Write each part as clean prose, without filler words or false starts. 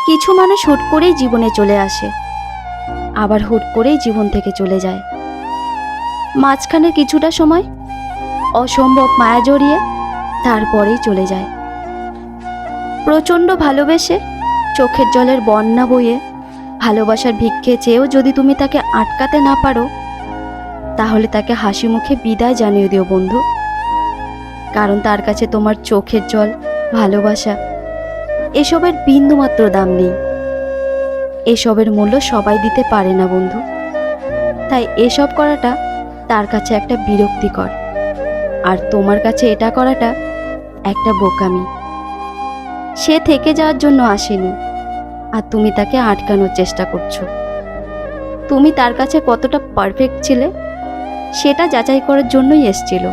কিছু মানুষ হুট করেই জীবনে চলে আসে, আবার হুট করেই জীবন থেকে চলে যায়। মাঝখানে কিছুটা সময় অসম্ভব মায়া জড়িয়ে তারপরেই চলে যায়। প্রচণ্ড ভালোবেসে চোখের জলের বন্যা বইয়ে ভালোবাসার ভিক্ষে চেয়েও যদি তুমি তাকে আটকাতে না পারো, তাহলে তাকে হাসি মুখে বিদায় জানিয়ে দিও বন্ধু। কারণ তার কাছে তোমার চোখের জল, ভালোবাসা এসবের বিন্দুমাত্র দাম নেই। এসবের মূল্য সবাই দিতে পারে না বন্ধু। তাই এসব করাটা তার কাছে একটা বিরক্তিকর, আর তোমার কাছে এটা করাটা একটা বোকামি। সে থেকে যাওয়ার জন্য আসেনি, আর তুমি তাকে আটকানোর চেষ্টা করছো। তুমি তার কাছে কতটা পারফেক্ট ছিলে সেটা যাচাই করার জন্যই এসেছিল,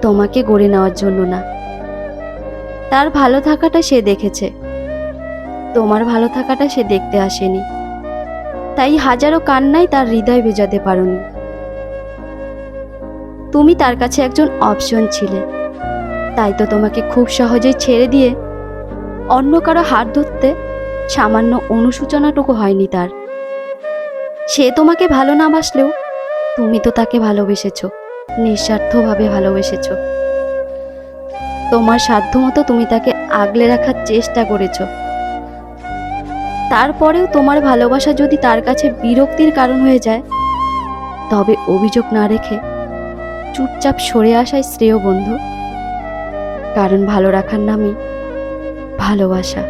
তোমাকে গড়ে নেওয়ার জন্য না। তার ভালো থাকাটা সে দেখেছে, তোমার ভালো থাকাটা সে দেখতে আসেনি। তাই হাজারো কান্নায় তার হৃদয় ভেজাতে পারোনি। তুমি তার কাছে একজন অপশন ছিলে, তাই তো তোমাকে খুব সহজেই ছেড়ে দিয়ে অন্য কারো হাত ধরতে সামান্য অনুশোচনাটুকু হয়নি তার। সে তোমাকে ভালো না বাসলেও তুমি তো তাকে ভালোবেসেছো, নিঃস্বার্থভাবে ভালোবেসেছো। তোমার সাধ্যমতো তুমি তাকে আগলে রাখার চেষ্টা করেছো। তারপরেও তোমার ভালোবাসা যদি তার কাছে বিরক্তির কারণ হয়ে যায়, তবে অভিযোগ না রেখে চুপচাপ সরে আসাই শ্রেয় বন্ধু। কারণ ভালো রাখার নামই ভালোবাসা।